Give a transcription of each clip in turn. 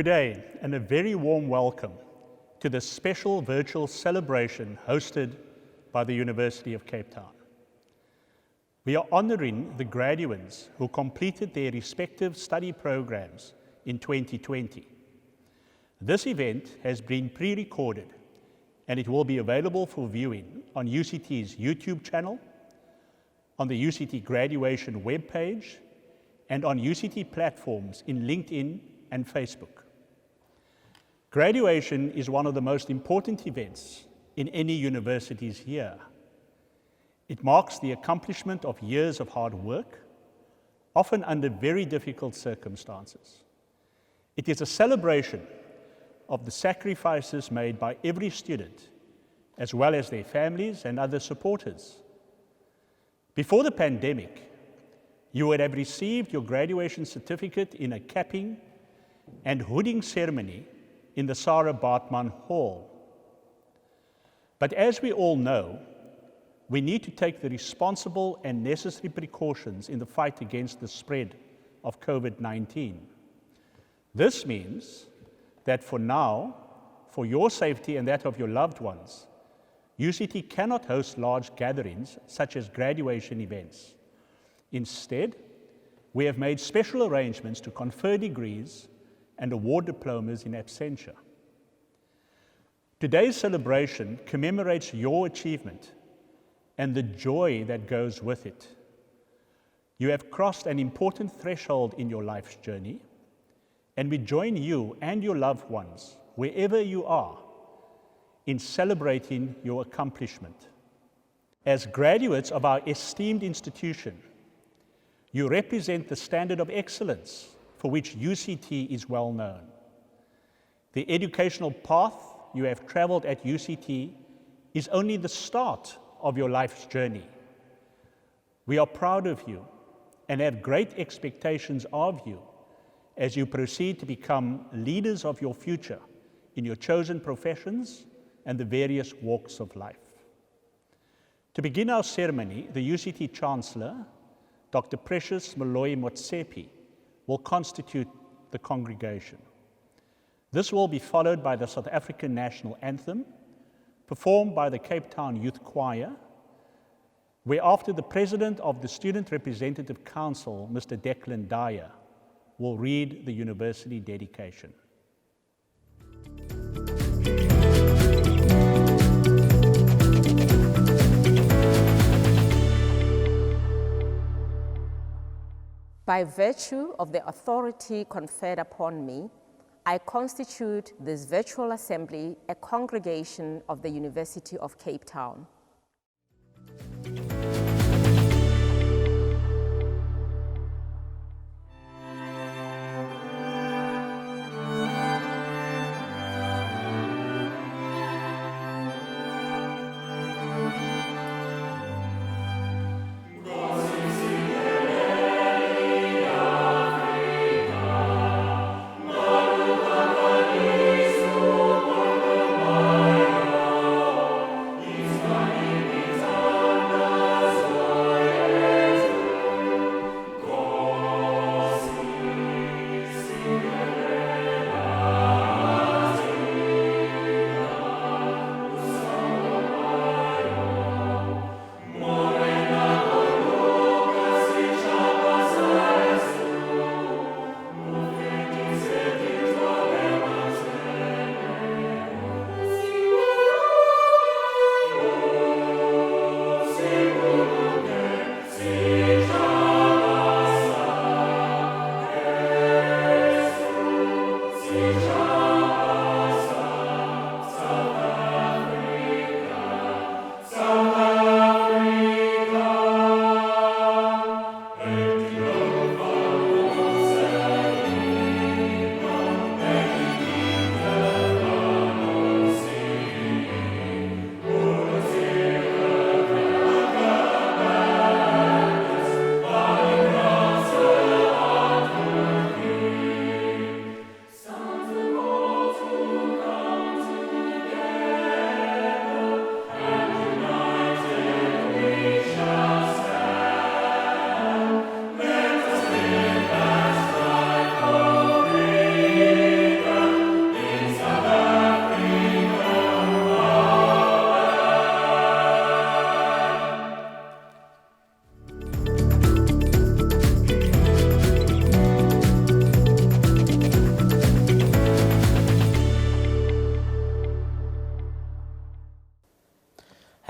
Good day, and a very warm welcome to this special virtual celebration hosted by the University of Cape Town. We are honoring the graduates who completed their respective study programs in 2020. This event has been pre-recorded, and it will be available for viewing on UCT's YouTube channel, on the UCT graduation webpage, and on UCT platforms in LinkedIn and Facebook. Graduation is one of the most important events in any university's year. It marks the accomplishment of years of hard work, often under very difficult circumstances. It is a celebration of the sacrifices made by every student, as well as their families and other supporters. Before the pandemic, you would have received your graduation certificate in a capping and hooding ceremony in the Sarah Bartman Hall. But as we all know, we need to take the responsible and necessary precautions in the fight against the spread of COVID-19. This means that for now, for your safety and that of your loved ones, UCT cannot host large gatherings such as graduation events. Instead, we have made special arrangements to confer degrees and award diplomas in absentia. Today's celebration commemorates your achievement and the joy that goes with it. You have crossed an important threshold in your life's journey, and we join you and your loved ones, wherever you are, in celebrating your accomplishment. As graduates of our esteemed institution, you represent the standard of excellence for which UCT is well known. The educational path you have traveled at UCT is only the start of your life's journey. We are proud of you and have great expectations of you as you proceed to become leaders of your future in your chosen professions and the various walks of life. To begin our ceremony, the UCT Chancellor, Dr. Precious Moloi Motsepe, will constitute the congregation. This will be followed by the South African National Anthem, performed by the Cape Town Youth Choir, whereafter the President of the Student Representative Council, Mr. Declan Dyer, will read the university dedication. By virtue of the authority conferred upon me, I constitute this virtual assembly a congregation of the University of Cape Town. Amen.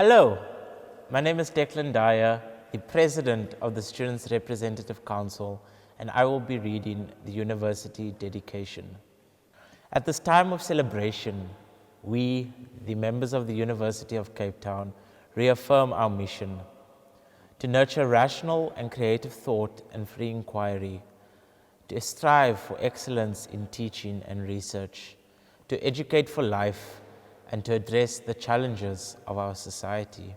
Hello, my name is Declan Dyer, the President of the Students' Representative Council, and I will be reading the university dedication. At this time of celebration, we, the members of the University of Cape Town, reaffirm our mission to nurture rational and creative thought and free inquiry, to strive for excellence in teaching and research, to educate for life, and to address the challenges of our society.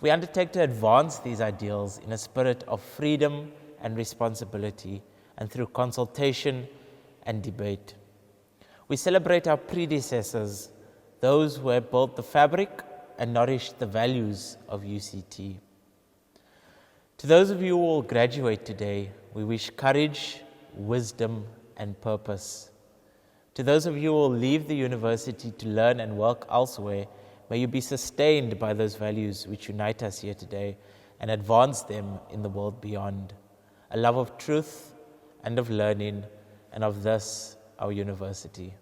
We undertake to advance these ideals in a spirit of freedom and responsibility, and through consultation and debate. We celebrate our predecessors, those who have built the fabric and nourished the values of UCT. To those of you who will graduate today, we wish courage, wisdom, and purpose. To those of you who will leave the university to learn and work elsewhere, may you be sustained by those values which unite us here today and advance them in the world beyond. A love of truth and of learning, and of this, our university.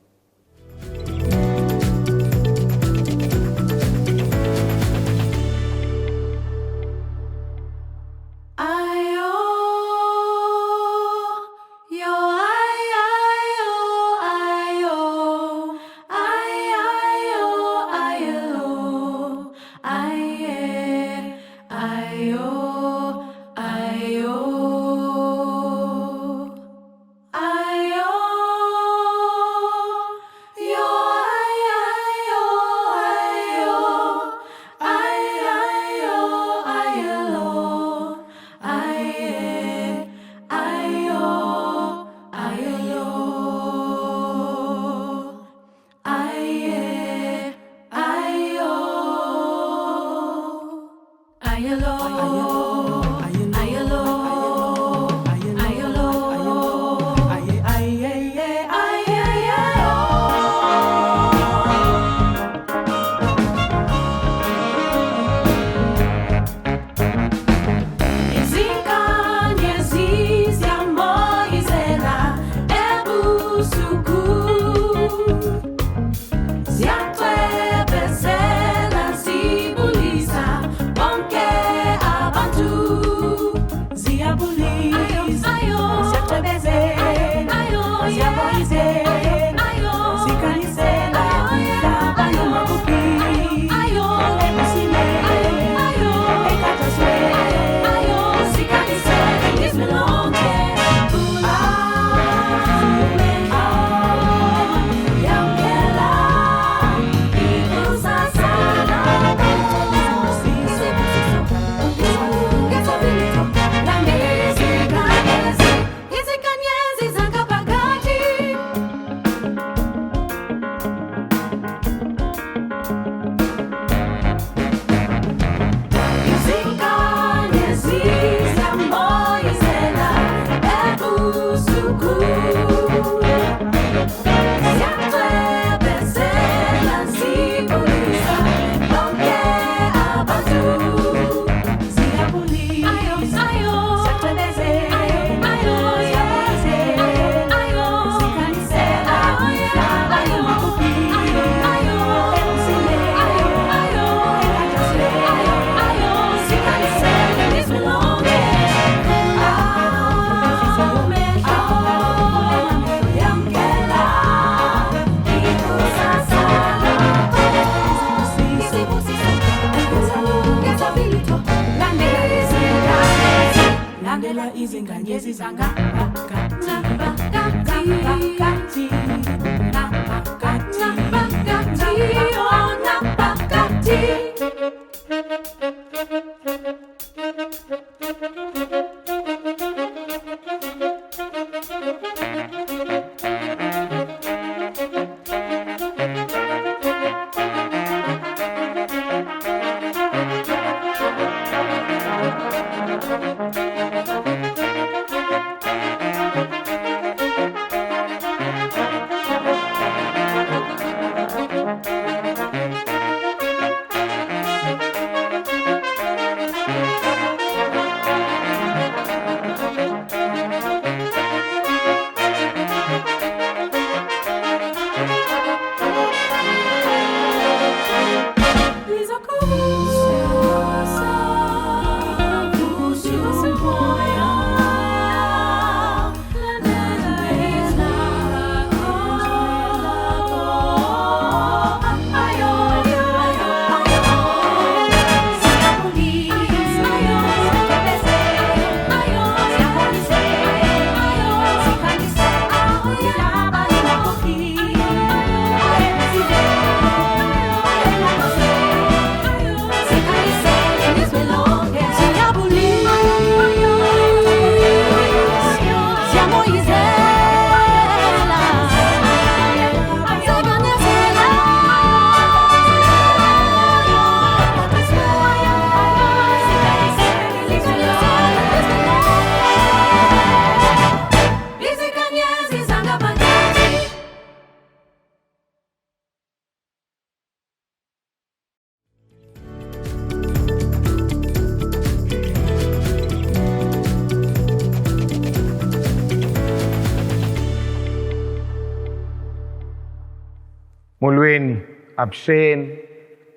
Molweni, Abshen,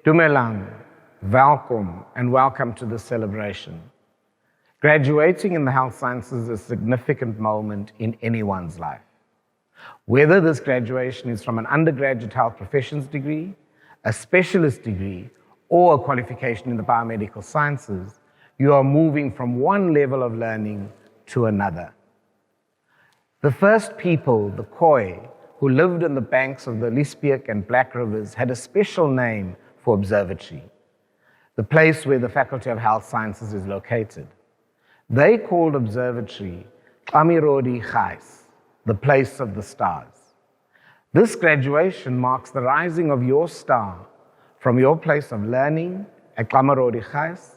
Dumelang, welcome and welcome to this celebration. Graduating in the health sciences is a significant moment in anyone's life. Whether this graduation is from an undergraduate health professions degree, a specialist degree, or a qualification in the biomedical sciences, you are moving from one level of learning to another. The first people, the Khoi, who lived on the banks of the Lispiak and Black Rivers, had a special name for observatory, the place where the Faculty of Health Sciences is located. They called observatory Qamirodi Khais, the place of the stars. This graduation marks the rising of your star from your place of learning at Qamirodi Khais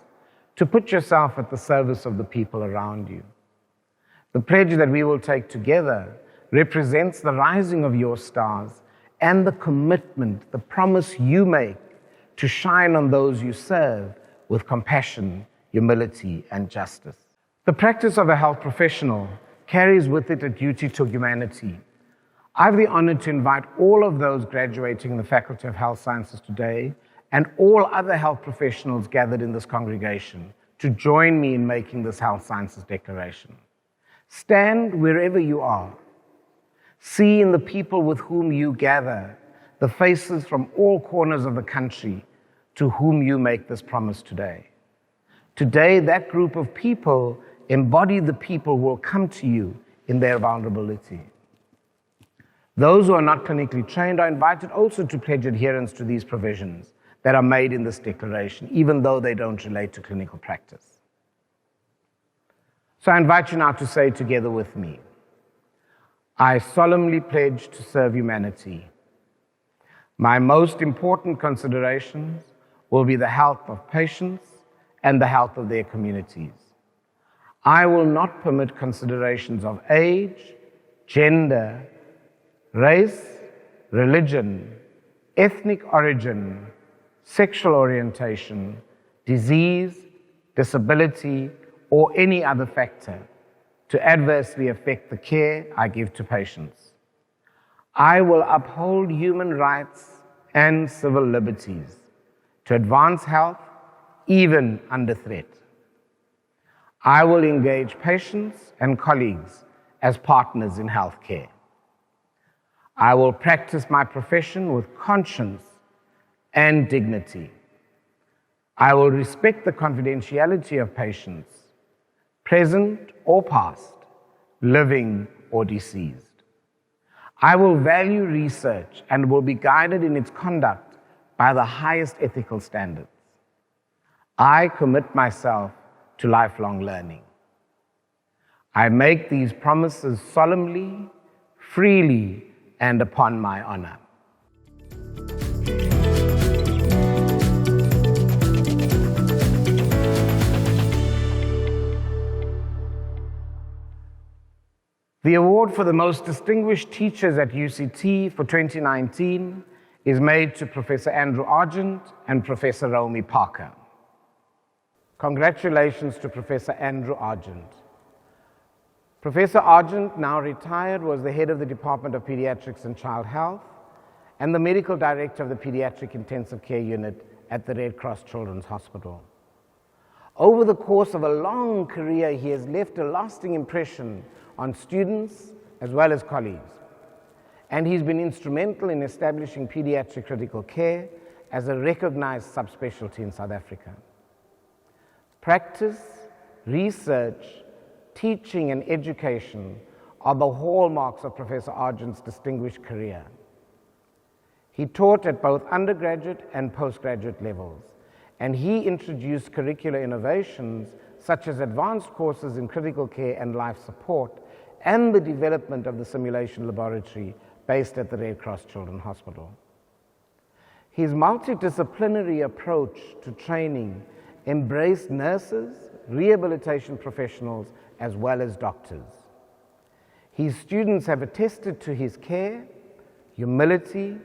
to put yourself at the service of the people around you. The pledge that we will take together represents the rising of your stars and the commitment, the promise you make to shine on those you serve with compassion, humility, and justice. The practice of a health professional carries with it a duty to humanity. I have the honor to invite all of those graduating in the Faculty of Health Sciences today and all other health professionals gathered in this congregation to join me in making this Health Sciences Declaration. Stand wherever you are. See in the people with whom you gather the faces from all corners of the country to whom you make this promise today. Today, that group of people embody the people who will come to you in their vulnerability. Those who are not clinically trained are invited also to pledge adherence to these provisions that are made in this declaration, even though they don't relate to clinical practice. So I invite you now to say together with me, I solemnly pledge to serve humanity. My most important considerations will be the health of patients and the health of their communities. I will not permit considerations of age, gender, race, religion, ethnic origin, sexual orientation, disease, disability, or any other factor to adversely affect the care I give to patients. I will uphold human rights and civil liberties to advance health even under threat. I will engage patients and colleagues as partners in healthcare. I will practice my profession with conscience and dignity. I will respect the confidentiality of patients, present or past, living or deceased. I will value research and will be guided in its conduct by the highest ethical standards. I commit myself to lifelong learning. I make these promises solemnly, freely, and upon my honor. The award for the most distinguished teachers at UCT for 2019 is made to Professor Andrew Argent and Professor Romy Parker. Congratulations to Professor Andrew Argent. Professor Argent, now retired, was the head of the Department of Pediatrics and Child Health and the medical director of the Pediatric Intensive Care Unit at the Red Cross Children's Hospital. Over the course of a long career, he has left a lasting impression on students as well as colleagues. And he's been instrumental in establishing pediatric critical care as a recognized subspecialty in South Africa. Practice, research, teaching, and education are the hallmarks of Professor Argent's distinguished career. He taught at both undergraduate and postgraduate levels, and he introduced curricular innovations such as advanced courses in critical care and life support and the development of the simulation laboratory based at the Red Cross Children's Hospital. His multidisciplinary approach to training embraced nurses, rehabilitation professionals, as well as doctors. His students have attested to his care, humility,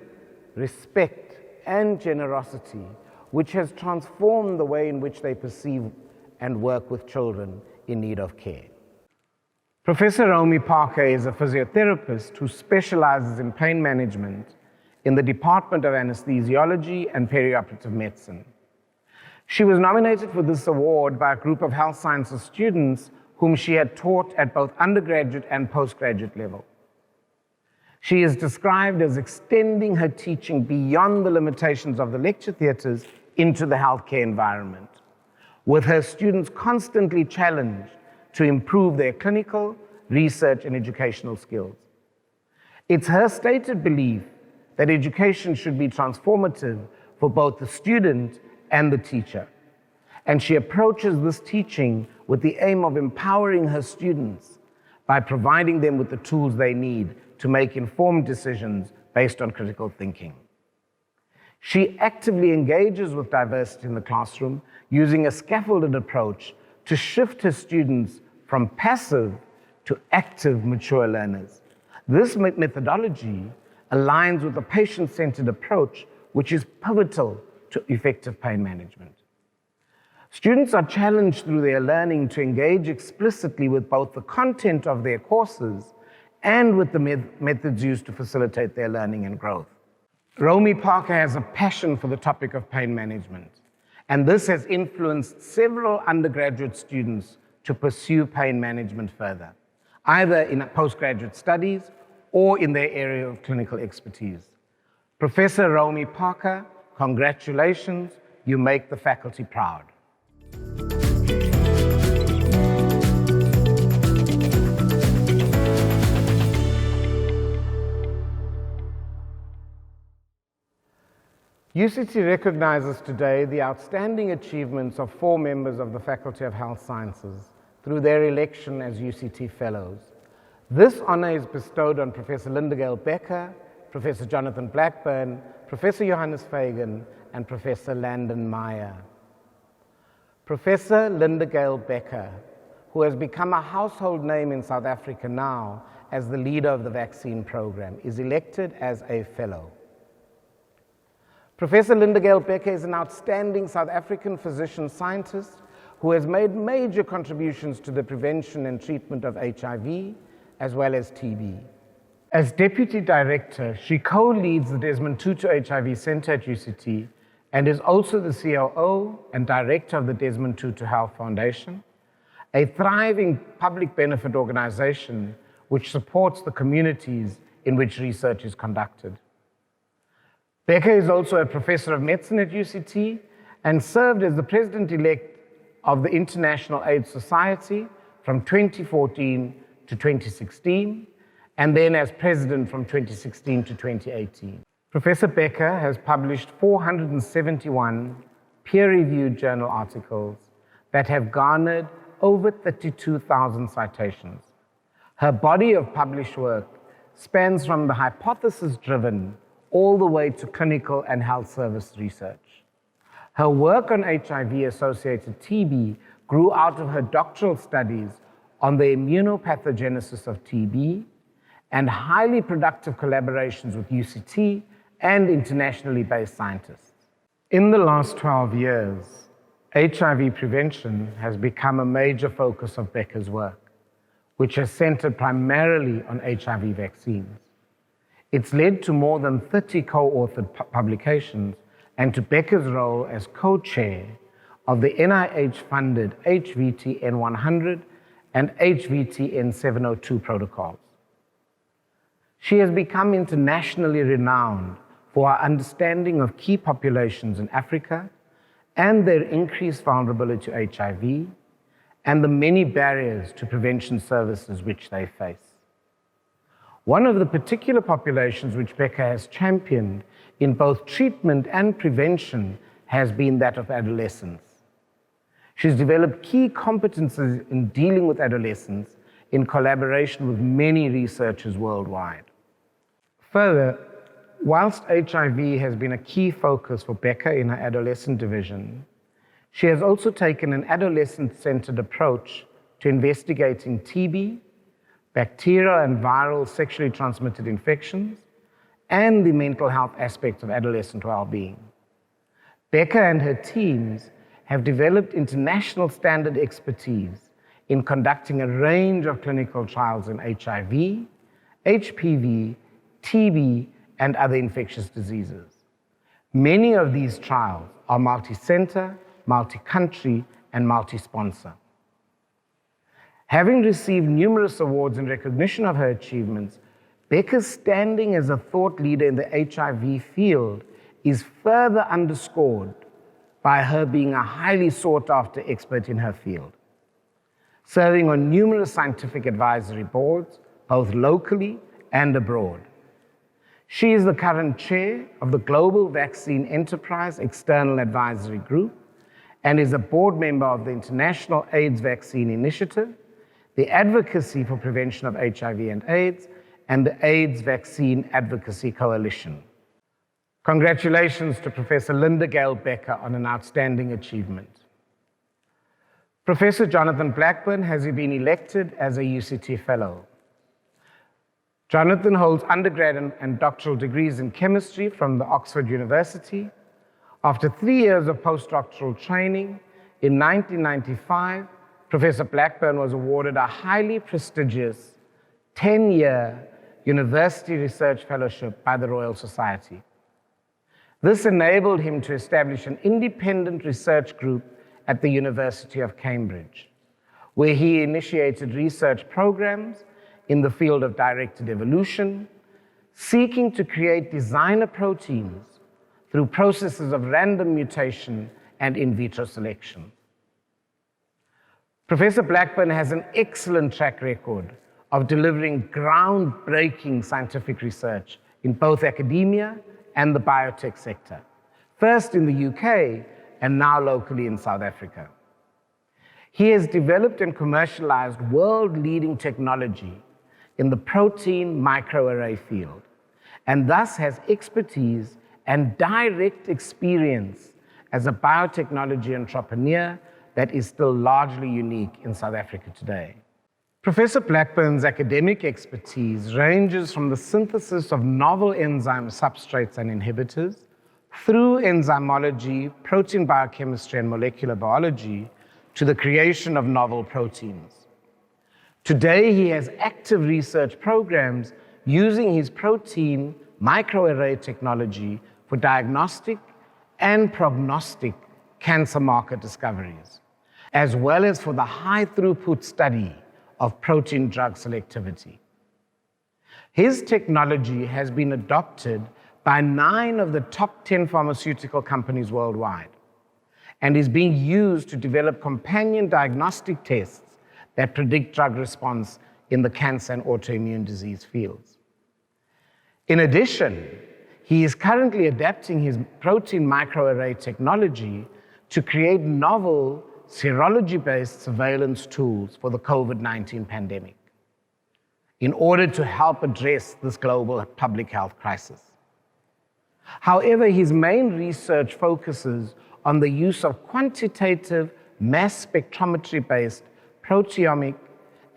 respect, and generosity, which has transformed the way in which they perceive and work with children in need of care. Professor Romy Parker is a physiotherapist who specializes in pain management in the Department of Anesthesiology and Perioperative Medicine. She was nominated for this award by a group of health sciences students whom she had taught at both undergraduate and postgraduate level. She is described as extending her teaching beyond the limitations of the lecture theatres into the healthcare environment, with her students constantly challenged to improve their clinical, research, and educational skills. It's her stated belief that education should be transformative for both the student and the teacher, and she approaches this teaching with the aim of empowering her students by providing them with the tools they need to make informed decisions based on critical thinking. She actively engages with diversity in the classroom using a scaffolded approach to shift her students from passive to active mature learners. This methodology aligns with a patient-centered approach, which is pivotal to effective pain management. Students are challenged through their learning to engage explicitly with both the content of their courses and with the methods used to facilitate their learning and growth. Romy Parker has a passion for the topic of pain management, and this has influenced several undergraduate students to pursue pain management further, either in postgraduate studies or in their area of clinical expertise. Professor Romy Parker, congratulations, you make the faculty proud. UCT recognizes today the outstanding achievements of 4 members of the Faculty of Health Sciences through their election as UCT Fellows. This honor is bestowed on Professor Linda Gale Becker, Professor Jonathan Blackburn, Professor Johannes Fagan, and Professor Landon Meyer. Professor Linda Gale Becker, who has become a household name in South Africa now as the leader of the vaccine program, is elected as a fellow. Professor Linda Gale Becker is an outstanding South African physician-scientist who has made major contributions to the prevention and treatment of HIV, as well as TB. As Deputy Director, she co-leads the Desmond Tutu HIV Centre at UCT and is also the COO and Director of the Desmond Tutu Health Foundation, a thriving public benefit organization which supports the communities in which research is conducted. Becker is also a professor of medicine at UCT and served as the president-elect of the International AIDS Society from 2014 to 2016, and then as president from 2016 to 2018. Professor Becker has published 471 peer-reviewed journal articles that have garnered over 32,000 citations. Her body of published work spans from the hypothesis-driven all the way to clinical and health service research. Her work on HIV-associated TB grew out of her doctoral studies on the immunopathogenesis of TB and highly productive collaborations with UCT and internationally based scientists. In the last 12 years, HIV prevention has become a major focus of Becker's work, which has centered primarily on HIV vaccines. It's led to more than 30 co-authored publications and to Becker's role as co-chair of the NIH-funded HVTN 100 and HVTN 702 protocols. She has become internationally renowned for her understanding of key populations in Africa and their increased vulnerability to HIV and the many barriers to prevention services which they face. One of the particular populations which Becker has championed in both treatment and prevention has been that of adolescents. She's developed key competencies in dealing with adolescents in collaboration with many researchers worldwide. Further, whilst HIV has been a key focus for Becker in her adolescent division, she has also taken an adolescent-centered approach to investigating TB, bacterial and viral sexually transmitted infections, and the mental health aspects of adolescent well-being. Becker and her teams have developed international standard expertise in conducting a range of clinical trials in HIV, HPV, TB, and other infectious diseases. Many of these trials are multi-center, multi-country, and multi-sponsor. Having received numerous awards in recognition of her achievements, Becca's standing as a thought leader in the HIV field is further underscored by her being a highly sought-after expert in her field, serving on numerous scientific advisory boards, both locally and abroad. She is the current chair of the Global Vaccine Enterprise External Advisory Group and is a board member of the International AIDS Vaccine Initiative, the Advocacy for Prevention of HIV and AIDS, and the AIDS Vaccine Advocacy Coalition. Congratulations to Professor Linda Gale Becker on an outstanding achievement. Professor Jonathan Blackburn has been elected as a UCT Fellow. Jonathan holds undergrad and doctoral degrees in chemistry from the Oxford University. After 3 years of postdoctoral training, in 1995, Professor Blackburn was awarded a highly prestigious 10-year University Research Fellowship by the Royal Society. This enabled him to establish an independent research group at the University of Cambridge, where he initiated research programs in the field of directed evolution, seeking to create designer proteins through processes of random mutation and in vitro selection. Professor Blackburn has an excellent track record of delivering groundbreaking scientific research in both academia and the biotech sector, first in the UK and now locally in South Africa. He has developed and commercialized world-leading technology in the protein microarray field, and thus has expertise and direct experience as a biotechnology entrepreneur that is still largely unique in South Africa today. Professor Blackburn's academic expertise ranges from the synthesis of novel enzyme substrates and inhibitors through enzymology, protein biochemistry, and molecular biology to the creation of novel proteins. Today, he has active research programs using his protein microarray technology for diagnostic and prognostic cancer marker discoveries, as well as for the high-throughput study of protein drug selectivity. His technology has been adopted by 9 of the top 10 pharmaceutical companies worldwide and is being used to develop companion diagnostic tests that predict drug response in the cancer and autoimmune disease fields. In addition, he is currently adapting his protein microarray technology to create novel serology-based surveillance tools for the COVID-19 pandemic in order to help address this global public health crisis. However, his main research focuses on the use of quantitative mass spectrometry-based proteomic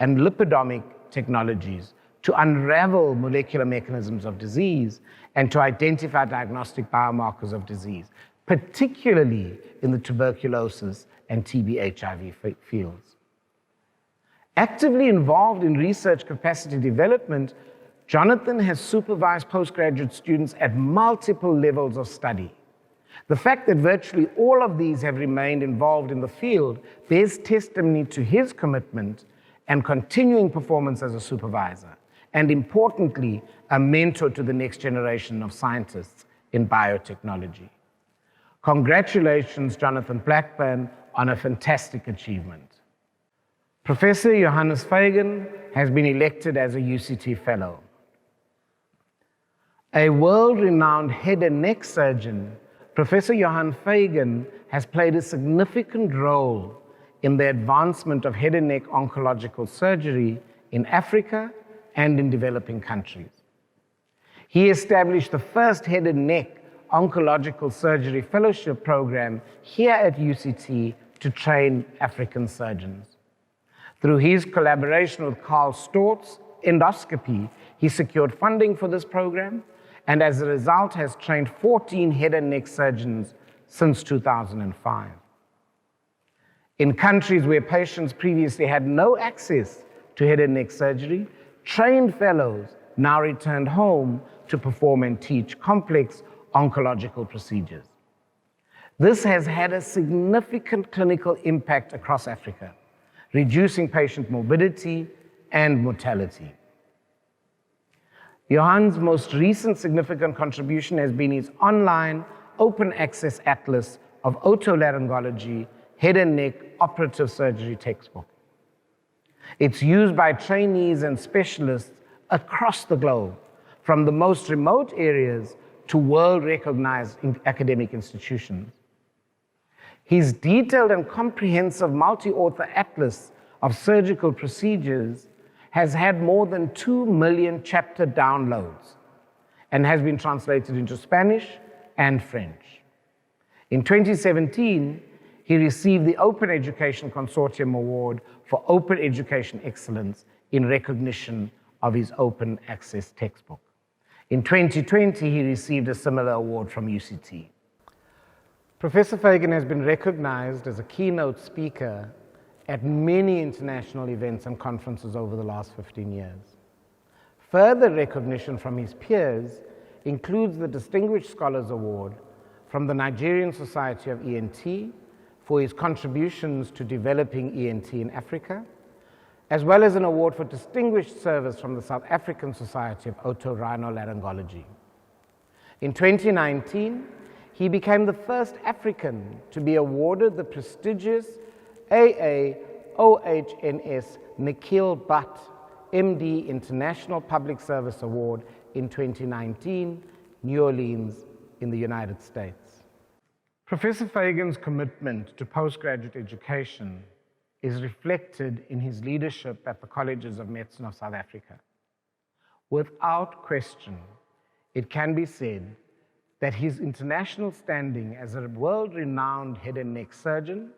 and lipidomic technologies to unravel molecular mechanisms of disease and to identify diagnostic biomarkers of disease, particularly in the tuberculosis and TB/HIV fields. Actively involved in research capacity development, Jonathan has supervised postgraduate students at multiple levels of study. The fact that virtually all of these have remained involved in the field bears testimony to his commitment and continuing performance as a supervisor, and importantly, a mentor to the next generation of scientists in biotechnology. Congratulations, Jonathan Blackburn, on a fantastic achievement. Professor Johannes Fagan has been elected as a UCT Fellow. A world-renowned head and neck surgeon, Professor Johann Fagan has played a significant role in the advancement of head and neck oncological surgery in Africa and in developing countries. He established the first head and neck oncological surgery fellowship program here at UCT to train African surgeons. Through his collaboration with Karl Storz Endoscopy, he secured funding for this program, and as a result has trained 14 head and neck surgeons since 2005. In countries where patients previously had no access to head and neck surgery, trained fellows now returned home to perform and teach complex oncological procedures. This has had a significant clinical impact across Africa, reducing patient morbidity and mortality. Johan's most recent significant contribution has been his online open access atlas of otolaryngology, head and neck operative surgery textbook. It's used by trainees and specialists across the globe, from the most remote areas to world-recognized academic institutions. His detailed and comprehensive multi-author atlas of surgical procedures has had more than 2 million chapter downloads and has been translated into Spanish and French. In 2017, he received the Open Education Consortium Award for Open Education Excellence in recognition of his open access textbook. In 2020, he received a similar award from UCT. Professor Fagan has been recognized as a keynote speaker at many international events and conferences over the last 15 years. Further recognition from his peers includes the Distinguished Scholars Award from the Nigerian Society of ENT for his contributions to developing ENT in Africa, as well as an award for distinguished service from the South African Society of Otorhinolaryngology. In 2019, he became the first African to be awarded the prestigious AAOHNS Nikhil Bhatt MD International Public Service Award in 2019, New Orleans in the United States. Professor Fagan's commitment to postgraduate education is reflected in his leadership at the Colleges of Medicine of South Africa. Without question, it can be said that his international standing as a world-renowned head and neck surgeon,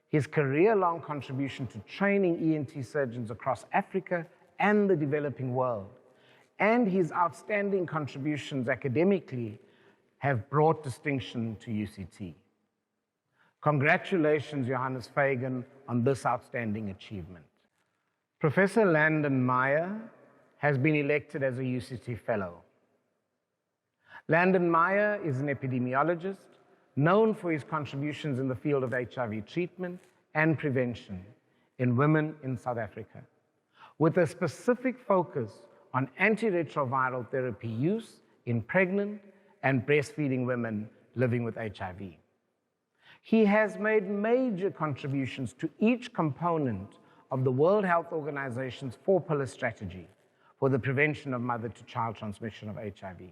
his career-long contribution to training ENT surgeons across Africa and the developing world, and his outstanding contributions academically have brought distinction to UCT. Congratulations, Johannes Fagan, on this outstanding achievement. Professor Landon Meyer has been elected as a UCT Fellow. Landon Meyer is an epidemiologist known for his contributions in the field of HIV treatment and prevention in women in South Africa, with a specific focus on antiretroviral therapy use in pregnant and breastfeeding women living with HIV. He has made major contributions to each component of the World Health Organization's 4-pillar strategy for the prevention of mother-to-child transmission of HIV.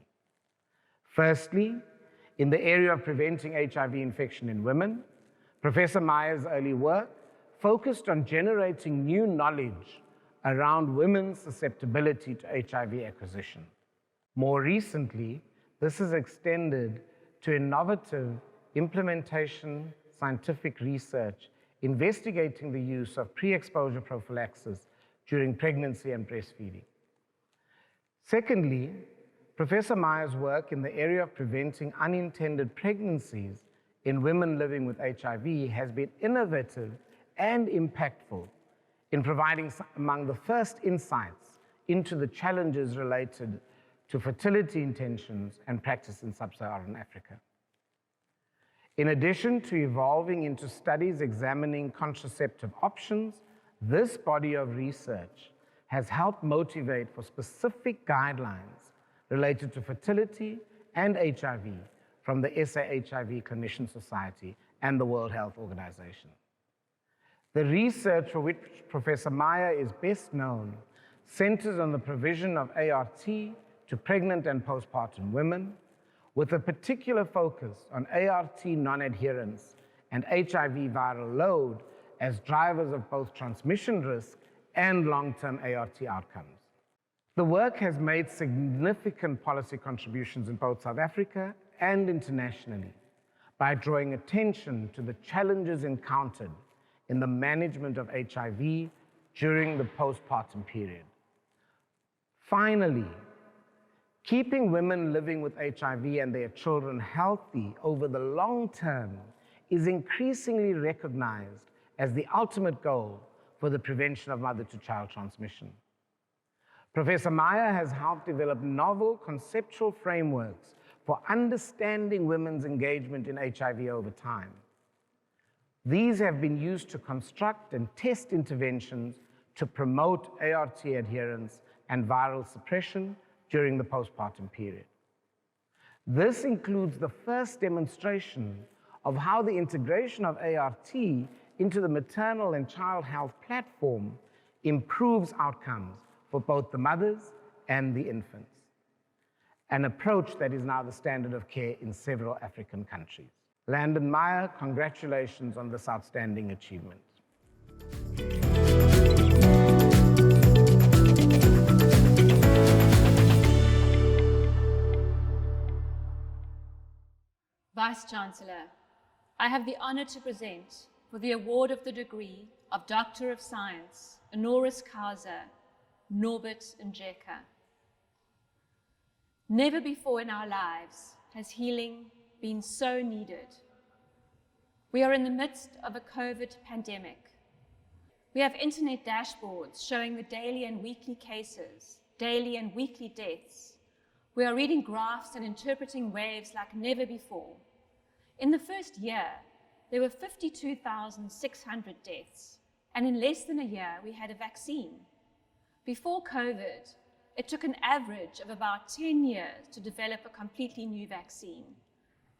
Firstly, in the area of preventing HIV infection in women, Professor Meyer's early work focused on generating new knowledge around women's susceptibility to HIV acquisition. More recently, this has extended to innovative implementation scientific research investigating the use of pre-exposure prophylaxis during pregnancy and breastfeeding. Secondly, Professor Meyer's work in the area of preventing unintended pregnancies in women living with HIV has been innovative and impactful in providing among the first insights into the challenges related to fertility intentions and practice in sub-Saharan Africa. In addition to evolving into studies examining contraceptive options, this body of research has helped motivate for specific guidelines related to fertility and HIV from the SA-HIV Clinician Society and the World Health Organization. The research for which Professor Meyer is best known centers on the provision of ART to pregnant and postpartum women, with a particular focus on ART non-adherence and HIV viral load as drivers of both transmission risk and long-term ART outcomes. The work has made significant policy contributions in both South Africa and internationally by drawing attention to the challenges encountered in the management of HIV during the postpartum period. Finally, keeping women living with HIV and their children healthy over the long term is increasingly recognized as the ultimate goal for the prevention of mother-to-child transmission. Professor Meyer has helped develop novel conceptual frameworks for understanding women's engagement in HIV over time. These have been used to construct and test interventions to promote ART adherence and viral suppression during the postpartum period. This includes the first demonstration of how the integration of ART into the maternal and child health platform improves outcomes for both the mothers and the infants, an approach that is now the standard of care in several African countries. Landon Meyer, congratulations on this outstanding achievement. Vice-Chancellor, I have the honor to present for the award of the degree of Doctor of Science, honoris causa, Norbert Njeka. Never before in our lives has healing been so needed. We are in the midst of a COVID pandemic. We have internet dashboards showing the daily and weekly cases, daily and weekly deaths. We are reading graphs and interpreting waves like never before. In the first year, there were 52,600 deaths, and in less than a year, we had a vaccine. Before COVID, it took an average of about 10 years to develop a completely new vaccine,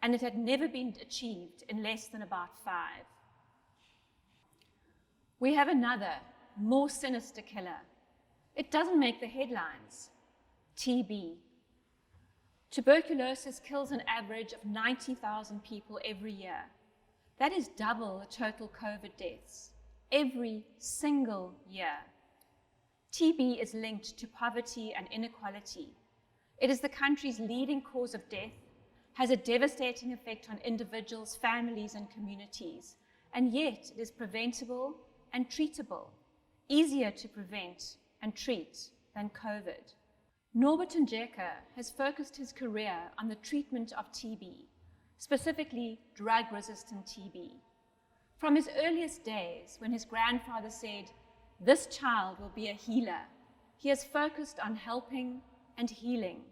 and it had never been achieved in less than about 5. We have another, more sinister killer. It doesn't make the headlines: TB. Tuberculosis kills an average of 90,000 people every year. That is double the total COVID deaths, every single year. TB is linked to poverty and inequality. It is the country's leading cause of death, has a devastating effect on individuals, families, and communities, and yet it is preventable and treatable, easier to prevent and treat than COVID. Norbert Njeka has focused his career on the treatment of TB, specifically drug-resistant TB. From his earliest days, when his grandfather said, "This child will be a healer," he has focused on helping and healing.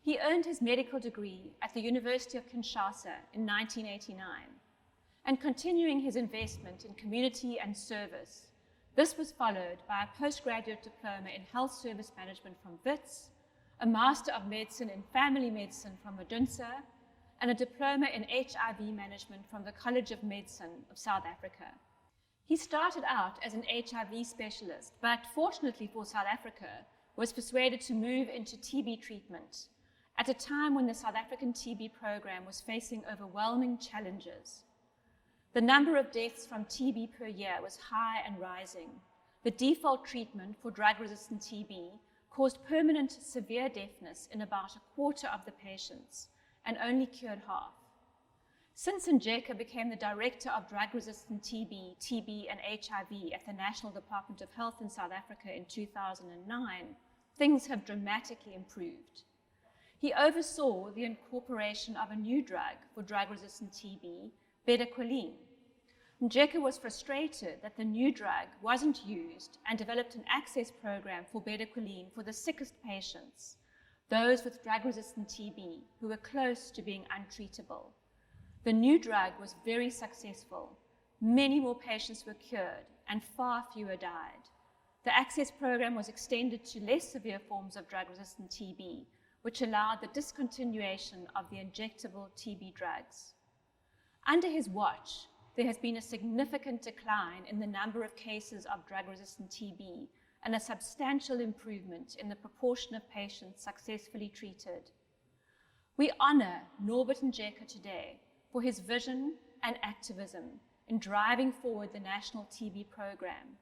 He earned his medical degree at the University of Kinshasa in 1989, and continuing his investment in community and service. This was followed by a postgraduate diploma in health service management from WITS, a Master of Medicine in Family Medicine from Medunsa, and a diploma in HIV management from the College of Medicine of South Africa. He started out as an HIV specialist, but fortunately for South Africa, was persuaded to move into TB treatment at a time when the South African TB program was facing overwhelming challenges. The number of deaths from TB per year was high and rising. The default treatment for drug-resistant TB caused permanent severe deafness in about a quarter of the patients and only cured half. Since Njeka became the director of drug-resistant TB, TB and HIV at the National Department of Health in South Africa in 2009, things have dramatically improved. He oversaw the incorporation of a new drug for drug-resistant TB, bedaquiline. Njeka was frustrated that the new drug wasn't used and developed an access program for bedaquiline for the sickest patients, those with drug-resistant TB who were close to being untreatable. The new drug was very successful. Many more patients were cured and far fewer died. The access program was extended to less severe forms of drug-resistant TB, which allowed the discontinuation of the injectable TB drugs. Under his watch, there has been a significant decline in the number of cases of drug-resistant TB and a substantial improvement in the proportion of patients successfully treated. We honor Norbert Njeka today for his vision and activism in driving forward the national TB program,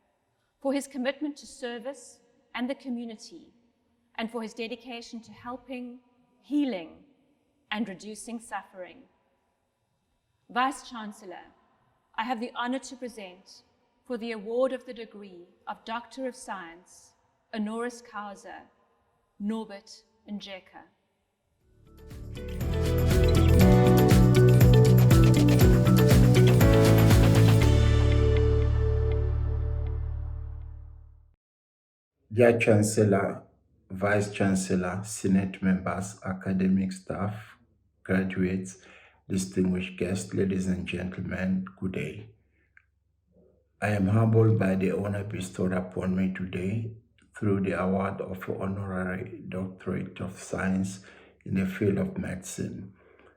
for his commitment to service and the community, and for his dedication to helping, healing, and reducing suffering. Vice-Chancellor, I have the honor to present for the award of the degree of Doctor of Science, honoris causa, Norbert Njeka. Dear Chancellor, Vice Chancellor, Senate members, academic staff, graduates, distinguished guests, ladies and gentlemen, good day. I am humbled by the honor bestowed upon me today through the award of Honorary Doctorate of Science in the field of medicine.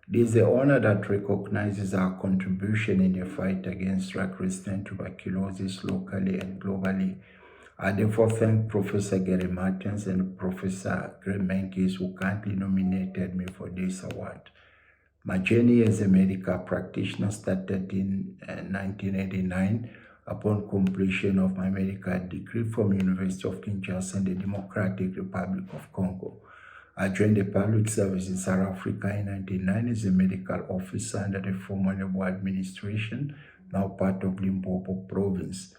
This is an honor that recognizes our contribution in the fight against drug-resistant tuberculosis locally and globally. I therefore thank Professor Gary Martins and Professor Graham Menkes, who kindly nominated me for this award. My journey as a medical practitioner started in 1989 upon completion of my medical degree from University of Kinshasa in the Democratic Republic of Congo. I joined the public service in South Africa in 1999 as a medical officer under the former Labour administration, now part of Limpopo province.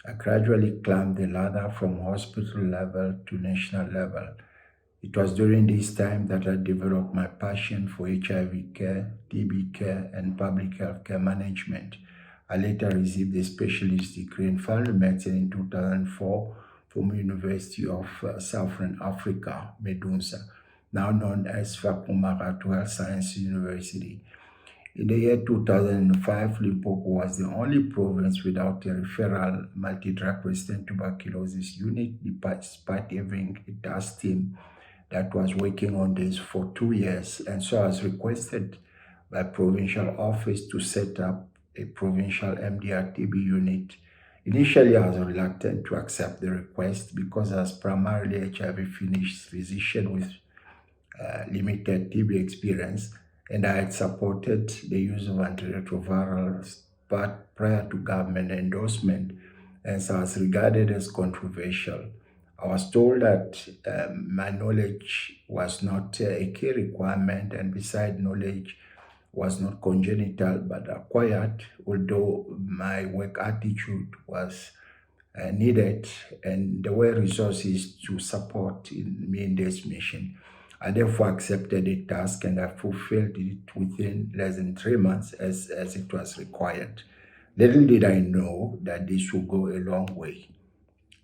I gradually climbed the ladder from hospital level to national level. It was during this time that I developed my passion for HIV care, TB care, and public health care management. I later received a specialist degree in family medicine in 2004 from University of Southern Africa, Medunsa, now known as Fakumagatu Health Science University. In the year 2005, Limpopo was the only province without a referral multi-drug-resistant tuberculosis unit, despite having a task team that was working on this for 2 years. And so I was requested by provincial office to set up a provincial MDR-TB unit. Initially, I was reluctant to accept the request because I was primarily HIV finished physician with limited TB experience, and I had supported the use of antiretrovirals but prior to government endorsement, and so I was regarded as controversial. I was told that my knowledge was not a key requirement, and besides, knowledge was not congenital but acquired, although my work attitude was needed and there were resources to support me in this mission. I therefore accepted the task and I fulfilled it within less than 3 months as it was required. Little did I know that this would go a long way.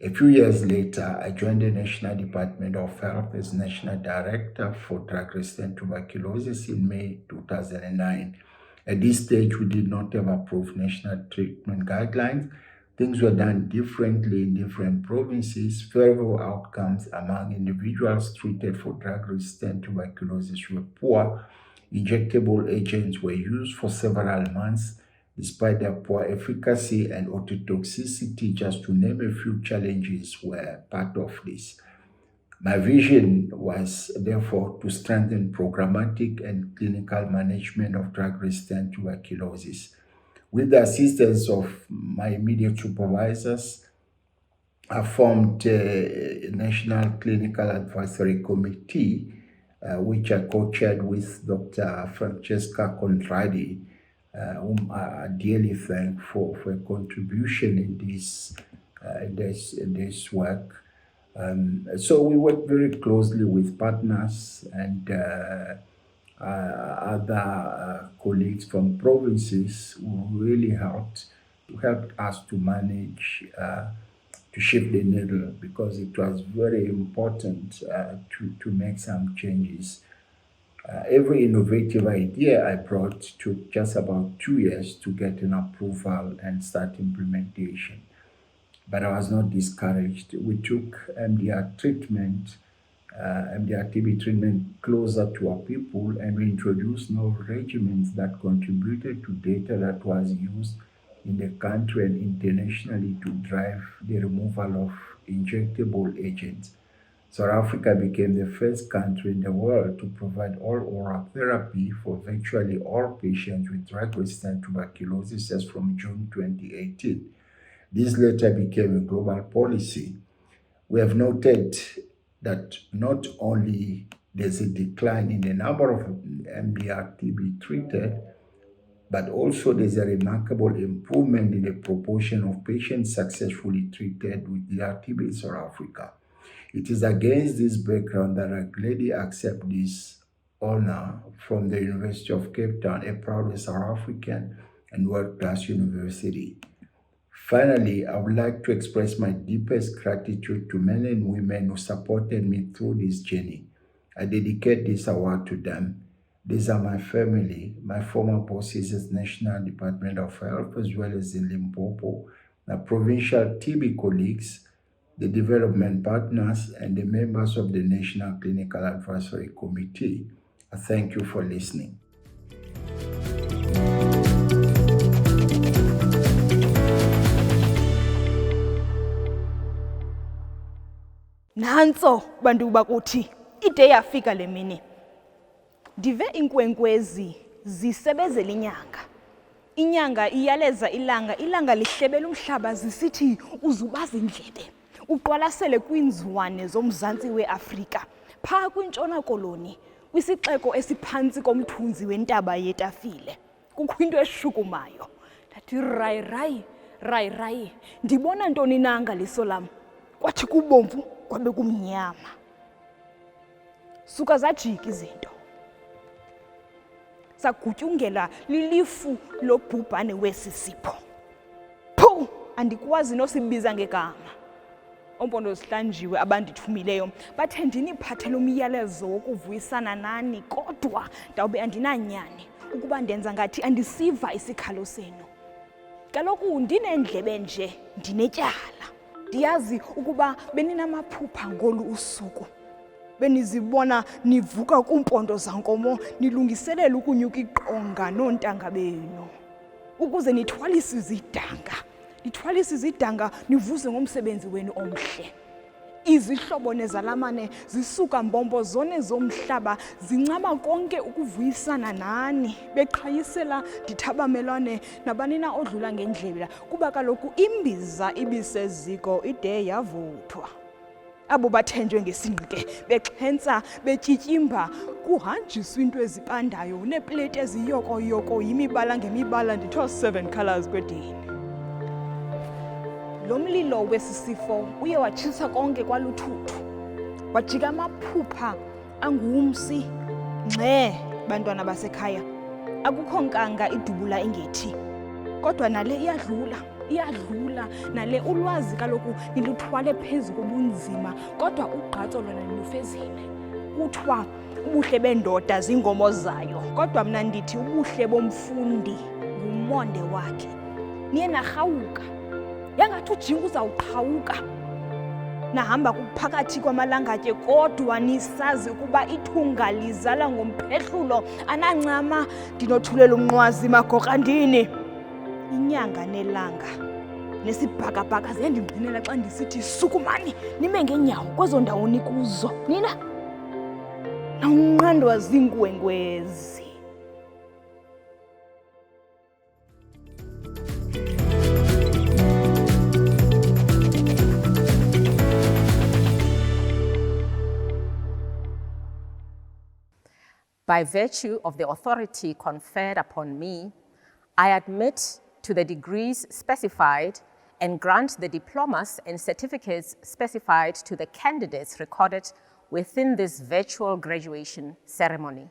A few years later, I joined the National Department of Health as National Director for Drug-Resistant Tuberculosis in May 2009. At this stage, we did not have approved national treatment guidelines. Things were done differently in different provinces. Favorable outcomes among individuals treated for drug-resistant tuberculosis were poor. Injectable agents were used for several months, despite their poor efficacy and ototoxicity, just to name a few challenges were part of this. My vision was therefore to strengthen programmatic and clinical management of drug-resistant tuberculosis. With the assistance of my immediate supervisors, I formed a National Clinical Advisory Committee, which I co-chaired with Dr. Francesca Contradi, whom I dearly thank for her contribution in this work. So we work very closely with partners and other colleagues from provinces who really helped us to manage to shift the needle, because it was very important to make some changes. Every innovative idea I brought took just about 2 years to get an approval and start implementation. But I was not discouraged. We took MDR-TB treatment closer to our people, and we introduced novel regimens that contributed to data that was used in the country and internationally to drive the removal of injectable agents. South Africa became the first country in the world to provide all-oral therapy for virtually all patients with drug-resistant tuberculosis as from June 2018. This later became a global policy. We have noted that not only there's a decline in the number of MDR-TB treated, but also there's a remarkable improvement in the proportion of patients successfully treated with DRTB in South Africa. It is against this background that I gladly accept this honor from the University of Cape Town, a proud South African and world-class university. Finally, I would like to express my deepest gratitude to men and women who supported me through this journey. I dedicate this award to them. These are my family, my former bosses at National Department of Health as well as in Limpopo, my provincial TB colleagues, the development partners, and the members of the National Clinical Advisory Committee. I thank you for listening. Nanso bantu bakuthi ide yafika le mini. Ndive inkwenkwezi zisebezela inyanga. Inyanga iyaleza ilanga, ilanga lihlebela umhlaba zisithi uzubaza indlebe. Uqwalasele kwinzwane zomzantsi weAfrika, pha kwintshona koloni, kwisixeko esiphantsi komthunzi wentaba yetafile. Kukho into eshukumayo. Ndathi rayi, ndibona ntoni nanga liso lam? Kwathi kubomvu kwabe kumnyama. Suka zajika izinto. Sagutyungela lilifu lobhubhane wesi sipho. Phu, andikwazi nosibiza ngegama. Ompondo zihlanjiwe abandithumileyo bathe ndiniphathele umyalezo wokuvuyisana nani, kodwa ndawube andinanyani ukuba ndenza ngathi andisiva isikhalo senu. Kaloku ndinendlebe nje, ndinetyala. Ndiyazi ukuba beninamaphupha ngolu usuku. Benizibona nivuka kumpondo zankomo nilungiselela ukunyuka iqonga noontanga benu. Ukuze nithwalise izidanga, nivuze ngomsebenzi wenu omhle. Izihlobo nezalamane zisuka mbombo zone zomhlaba zincama konke ukuvuyisana nani, beqhayisela ndithabamelwane nabanina odlula ngendlela, kuba kaloku imbiza ibiseziko ide yavuthwa. Abo bathenjwe ngesinqike, bexhentsa, betyityimba, kuhanjiswa into ezipandayo neeplate eziyoko-yoko yimibala ngemibala, ndithiwa 7 colors kwedini. Lo mlilo wesisifo uye watshisa konke kwaluthuthu, wajika amaphupha angumsi. Ngxe, bantwana basekhaya, akukho nkanga idubula ingethi, kodwa nale iyadlula, nale ulwazi kaloku niluthwale phezu kobunzima, kodwa ugqatso lona nilufezile. Kuthiwa ubuhle bendoda ziinkomo zayo, kodwa mna ndithi ubuhle bomfundi ngumonde wakhe. Niye narhawuka, yangathi ujinga uzawuqhawuka. Nahamba kuphakathi kwamalangatye, kodwa nisazi ukuba ithunga lizala ngomphehlulo. Anancama ndinothulela umnqwazi magorhantini. Inyanga nelanga nesibhakabhaka ziyandingqinela xa ndisithi sukumani nime ngeenyawo kwezo ndawo nikuzo. Nina nawunqandwa ziinkwenkwezi. By virtue of the authority conferred upon me, I admit to the degrees specified and grant the diplomas and certificates specified to the candidates recorded within this virtual graduation ceremony.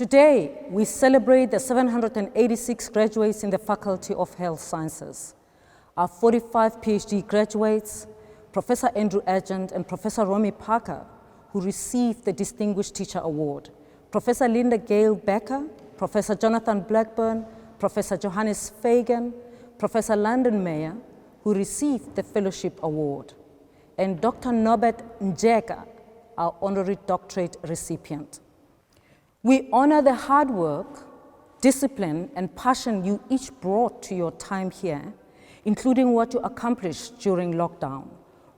Today, we celebrate the 786 graduates in the Faculty of Health Sciences. Our 45 PhD graduates, Professor Andrew Agent and Professor Romy Parker, who received the Distinguished Teacher Award, Professor Linda Gale Becker, Professor Jonathan Blackburn, Professor Johannes Fagan, Professor Landon Meyer, who received the Fellowship Award, and Dr. Norbert Njeka, our honorary doctorate recipient. We honor the hard work, discipline, and passion you each brought to your time here, including what you accomplished during lockdown,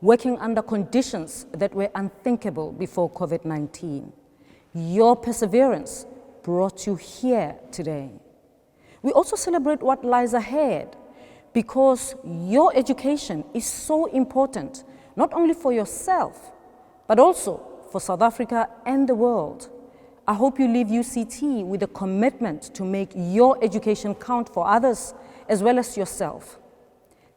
working under conditions that were unthinkable before COVID-19. Your perseverance brought you here today. We also celebrate what lies ahead because your education is so important, not only for yourself, but also for South Africa and the world. I hope you leave UCT with a commitment to make your education count for others as well as yourself.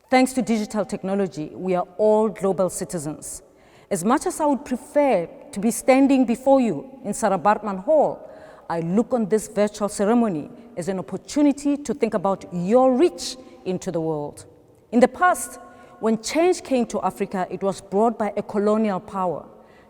Thanks to digital technology, we are all global citizens. As much as I would prefer to be standing before you in Sarah Bartman Hall, I look on this virtual ceremony as an opportunity to think about your reach into the world. In the past, when change came to Africa, it was brought by a colonial power.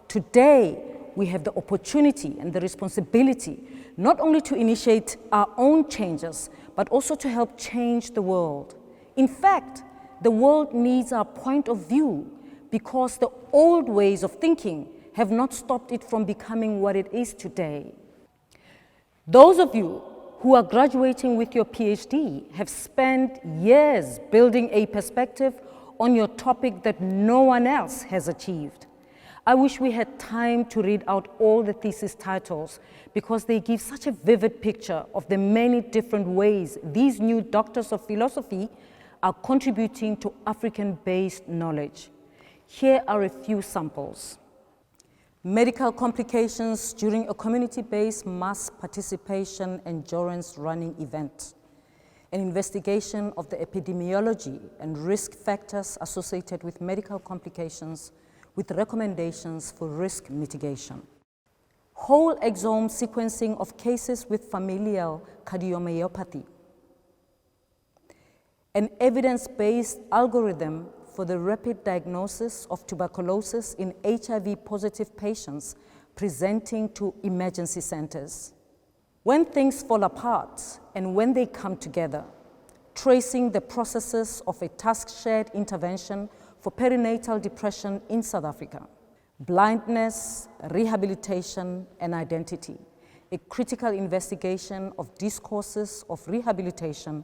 Today, we have the opportunity and the responsibility not only to initiate our own changes, but also to help change the world. In fact, the world needs our point of view because the old ways of thinking have not stopped it from becoming what it is today. Those of you who are graduating with your PhD have spent years building a perspective on your topic that no one else has achieved. I wish we had time to read out all the thesis titles because they give such a vivid picture of the many different ways these new doctors of philosophy are contributing to African-based knowledge. Here are a few samples. Medical complications during a community-based mass participation endurance running event. An investigation of the epidemiology and risk factors associated with medical complications with recommendations for risk mitigation. Whole exome sequencing of cases with familial cardiomyopathy. An evidence-based algorithm for the rapid diagnosis of tuberculosis in HIV-positive patients presenting to emergency centers. When things fall apart and when they come together, tracing the processes of a task-shared intervention for perinatal depression in South Africa. Blindness, rehabilitation, and identity. A critical investigation of discourses of rehabilitation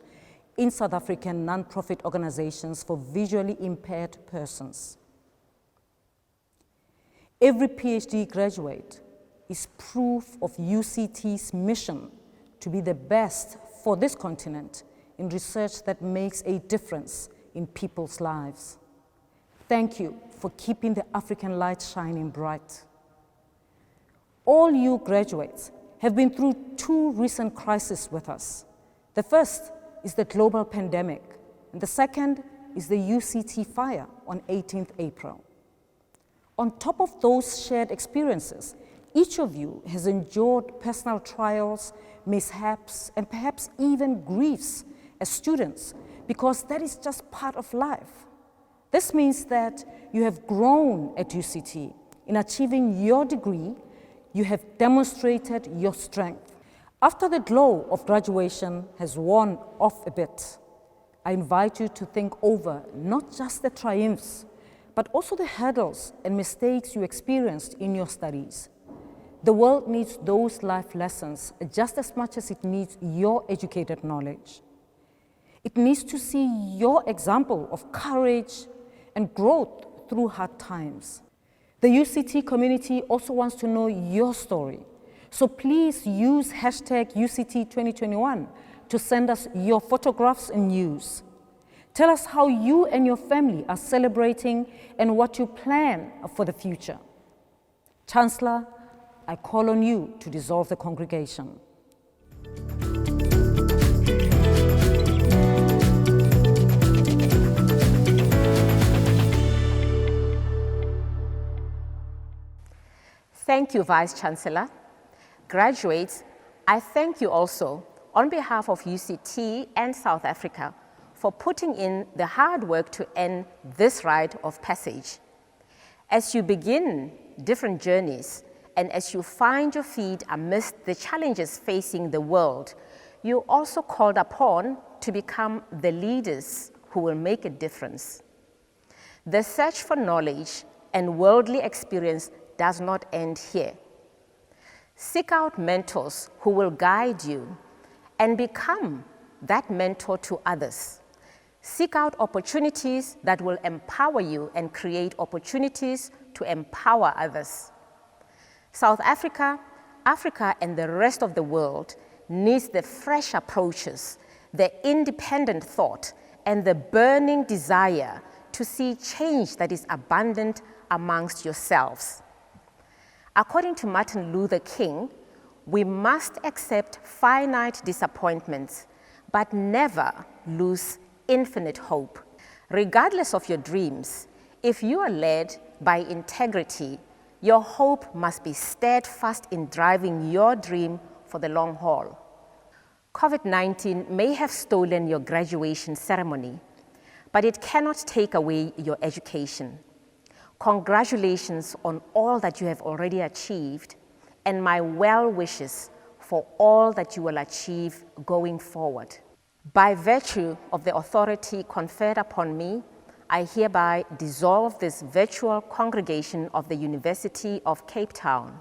in South African non-profit organizations for visually impaired persons. Every PhD graduate is proof of UCT's mission to be the best for this continent in research that makes a difference in people's lives. Thank you for keeping the African light shining bright. All you graduates have been through two recent crises with us. The first is the global pandemic, and the second is the UCT fire on 18th April. On top of those shared experiences, each of you has endured personal trials, mishaps, and perhaps even griefs as students, because that is just part of life. This means that you have grown at UCT. In achieving your degree, you have demonstrated your strength. After the glow of graduation has worn off a bit, I invite you to think over not just the triumphs, but also the hurdles and mistakes you experienced in your studies. The world needs those life lessons just as much as it needs your educated knowledge. It needs to see your example of courage and growth through hard times. The UCT community also wants to know your story. So please use hashtag UCT 2021 to send us your photographs and news. Tell us how you and your family are celebrating and what you plan for the future. Chancellor, I call on you to dissolve the congregation. Thank you, Vice Chancellor. Graduates, I thank you also on behalf of UCT and South Africa for putting in the hard work to end this rite of passage. As you begin different journeys and as you find your feet amidst the challenges facing the world, you're also called upon to become the leaders who will make a difference. The search for knowledge and worldly experience does not end here. Seek out mentors who will guide you and become that mentor to others. Seek out opportunities that will empower you and create opportunities to empower others. South Africa, Africa, and the rest of the world needs the fresh approaches, the independent thought, and the burning desire to see change that is abundant amongst yourselves. According to Martin Luther King, we must accept finite disappointments, but never lose infinite hope. Regardless of your dreams, if you are led by integrity, your hope must be steadfast in driving your dream for the long haul. COVID-19 may have stolen your graduation ceremony, but it cannot take away your education. Congratulations on all that you have already achieved, and my well wishes for all that you will achieve going forward. By virtue of the authority conferred upon me, I hereby dissolve this virtual congregation of the University of Cape Town.